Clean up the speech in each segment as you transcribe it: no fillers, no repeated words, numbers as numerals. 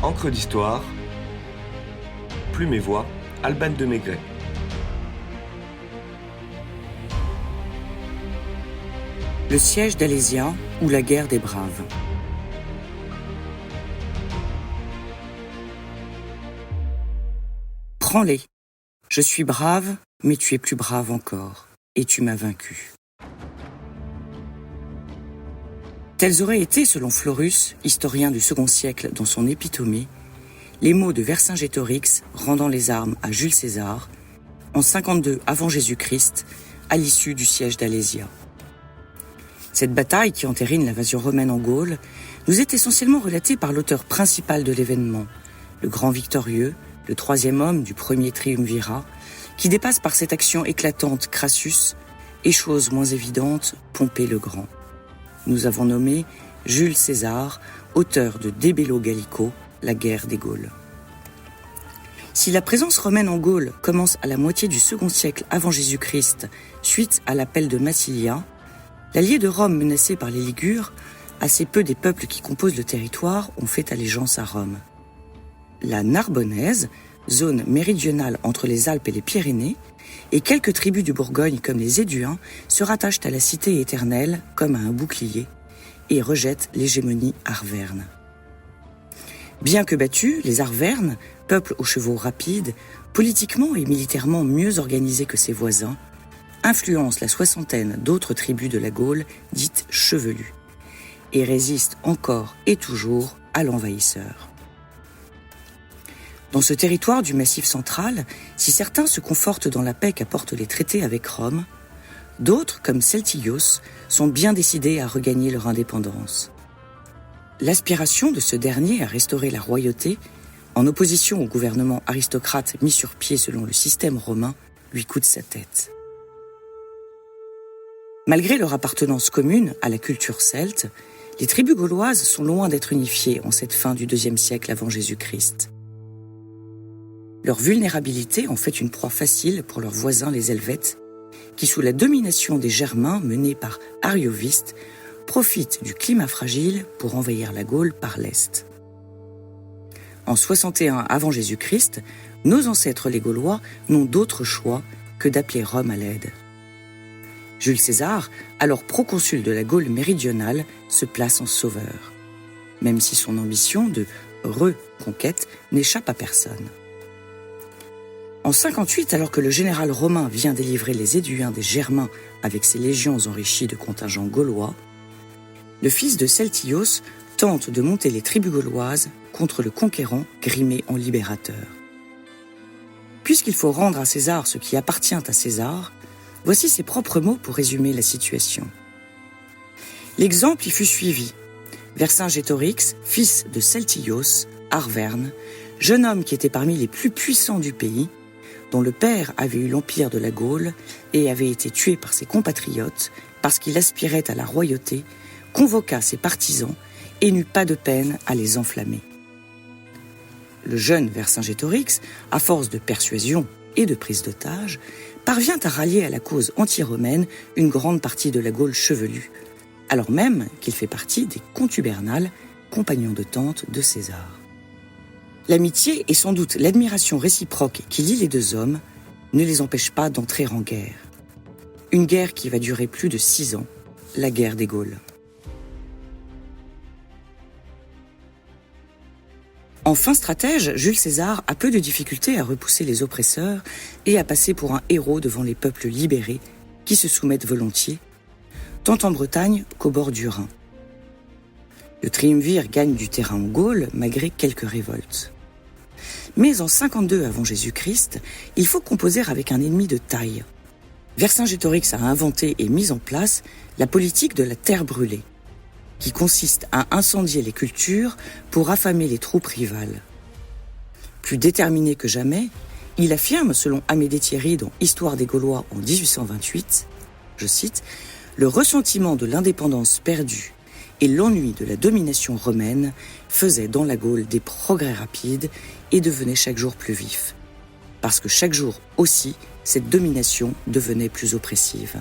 Encre d'histoire, Plume et Voix, Alban de Maigret. Le siège d'Alésia ou la guerre des braves. Prends-les. Je suis brave, mais tu es plus brave encore, et tu m'as vaincu. Tels auraient été, selon Florus, historien du second siècle dans son Épitomée, les mots de Vercingétorix rendant les armes à Jules César, en 52 avant Jésus-Christ, à l'issue du siège d'Alésia. Cette bataille qui entérine l'invasion romaine en Gaule nous est essentiellement relatée par l'auteur principal de l'événement, le grand victorieux, le troisième homme du premier triumvirat, qui dépasse par cette action éclatante Crassus et, chose moins évidente, Pompée le Grand. Nous avons nommé Jules César, auteur de De Bello Gallico, la guerre des Gaules. Si la présence romaine en Gaule commence à la moitié du second siècle avant Jésus-Christ, suite à l'appel de Massilia, l'allié de Rome menacé par les Ligures, assez peu des peuples qui composent le territoire ont fait allégeance à Rome. La Narbonnaise, zone méridionale entre les Alpes et les Pyrénées, et quelques tribus du Bourgogne comme les Éduins se rattachent à la cité éternelle comme à un bouclier et rejettent l'hégémonie arverne. Bien que battus, les Arvernes, peuple aux chevaux rapides, politiquement et militairement mieux organisés que ses voisins, influencent la soixantaine d'autres tribus de la Gaule dites chevelues et résistent encore et toujours à l'envahisseur. Dans ce territoire du Massif central, si certains se confortent dans la paix qu'apportent les traités avec Rome, d'autres, comme Celtigios, sont bien décidés à regagner leur indépendance. L'aspiration de ce dernier à restaurer la royauté, en opposition au gouvernement aristocrate mis sur pied selon le système romain, lui coûte sa tête. Malgré leur appartenance commune à la culture celte, les tribus gauloises sont loin d'être unifiées en cette fin du IIe siècle avant Jésus-Christ. Leur vulnérabilité en fait une proie facile pour leurs voisins les Helvètes, qui sous la domination des Germains menés par Arioviste, profitent du climat fragile pour envahir la Gaule par l'Est. En 61 avant Jésus-Christ, nos ancêtres les Gaulois n'ont d'autre choix que d'appeler Rome à l'aide. Jules César, alors proconsul de la Gaule méridionale, se place en sauveur, même si son ambition de reconquête n'échappe à personne. En 58, alors que le général romain vient délivrer les Éduins des Germains avec ses légions enrichies de contingents gaulois, le fils de Celtigios tente de monter les tribus gauloises contre le conquérant grimé en libérateur. Puisqu'il faut rendre à César ce qui appartient à César, voici ses propres mots pour résumer la situation. L'exemple y fut suivi. Vercingétorix, fils de Celtigios, Arverne, jeune homme qui était parmi les plus puissants du pays, dont le père avait eu l'empire de la Gaule et avait été tué par ses compatriotes parce qu'il aspirait à la royauté, convoqua ses partisans et n'eut pas de peine à les enflammer. Le jeune Vercingétorix, à force de persuasion et de prise d'otages, parvient à rallier à la cause anti-romaine une grande partie de la Gaule chevelue, alors même qu'il fait partie des contubernales, compagnons de tente de César. L'amitié et sans doute l'admiration réciproque qui lie les deux hommes ne les empêche pas d'entrer en guerre. Une guerre qui va durer plus de 6 ans, la guerre des Gaules. En fin stratège, Jules César a peu de difficultés à repousser les oppresseurs et à passer pour un héros devant les peuples libérés qui se soumettent volontiers, tant en Bretagne qu'au bord du Rhin. Le triumvir gagne du terrain en Gaule malgré quelques révoltes. Mais en 52 avant Jésus-Christ, il faut composer avec un ennemi de taille. Vercingétorix a inventé et mis en place la politique de la terre brûlée, qui consiste à incendier les cultures pour affamer les troupes rivales. Plus déterminé que jamais, il affirme, selon Amédée Thierry dans Histoire des Gaulois en 1828, je cite, « Le ressentiment de l'indépendance perdue et l'ennui de la domination romaine faisaient dans la Gaule des progrès rapides et devenaient chaque jour plus vifs, parce que chaque jour aussi, cette domination devenait plus oppressive. »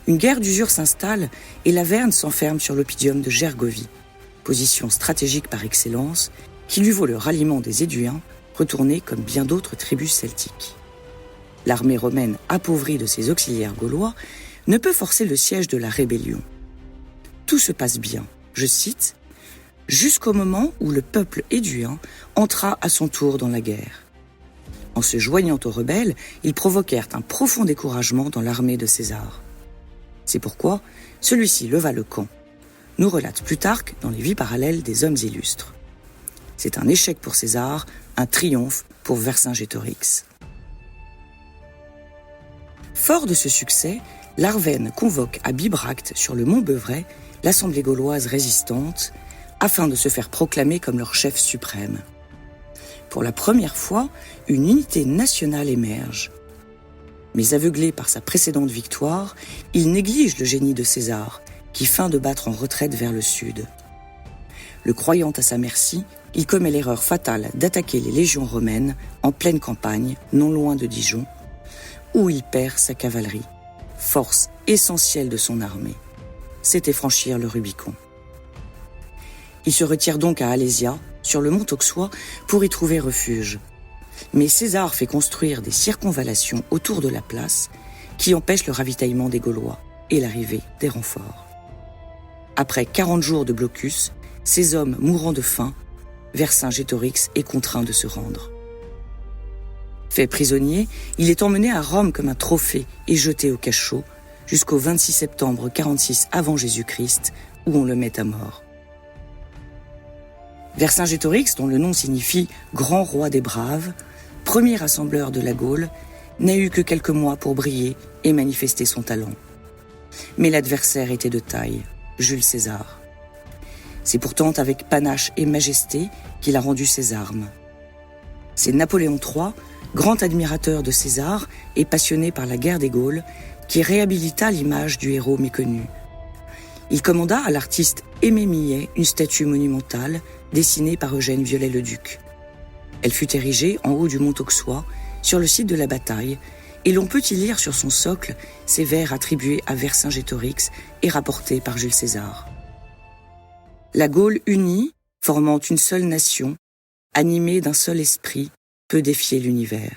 Une guerre d'usure s'installe et l'Averne s'enferme sur l'oppidum de Gergovie, position stratégique par excellence, qui lui vaut le ralliement des Éduins, retournés comme bien d'autres tribus celtiques. L'armée romaine, appauvrie de ses auxiliaires gaulois, ne peut forcer le siège de la rébellion. Tout se passe bien, je cite, « jusqu'au moment où le peuple éduin entra à son tour dans la guerre. En se joignant aux rebelles, ils provoquèrent un profond découragement dans l'armée de César. C'est pourquoi celui-ci leva le camp, nous relate Plutarque dans les vies parallèles des hommes illustres. C'est un échec pour César, un triomphe pour Vercingétorix. » Fort de ce succès, l'Arvène convoque à Bibracte, sur le mont Beuvray, l'assemblée gauloise résistante, afin de se faire proclamer comme leur chef suprême. Pour la première fois, une unité nationale émerge. Mais aveuglé par sa précédente victoire, il néglige le génie de César, qui feint de battre en retraite vers le sud. Le croyant à sa merci, il commet l'erreur fatale d'attaquer les légions romaines en pleine campagne, non loin de Dijon, où il perd sa cavalerie, force essentielle de son armée. C'était franchir le Rubicon. Il se retire donc à Alésia, sur le mont Auxois, pour y trouver refuge. Mais César fait construire des circonvallations autour de la place qui empêchent le ravitaillement des Gaulois et l'arrivée des renforts. Après 40 jours de blocus, ces hommes mourant de faim, Vercingétorix est contraint de se rendre. Fait prisonnier, il est emmené à Rome comme un trophée et jeté au cachot jusqu'au 26 septembre 46 avant Jésus-Christ, où on le met à mort. Vercingétorix, dont le nom signifie « grand roi des braves », premier rassembleur de la Gaule, n'a eu que quelques mois pour briller et manifester son talent. Mais l'adversaire était de taille, Jules César. C'est pourtant avec panache et majesté qu'il a rendu ses armes. C'est Napoléon III, grand admirateur de César et passionné par la guerre des Gaules, qui réhabilita l'image du héros méconnu. Il commanda à l'artiste Aimé Millet une statue monumentale dessinée par Eugène Viollet-le-Duc. Elle fut érigée en haut du mont Auxois, sur le site de la bataille, et l'on peut y lire sur son socle ces vers attribués à Vercingétorix et rapportés par Jules César. La Gaule unie, formant une seule nation, animée d'un seul esprit, peut défier l'univers.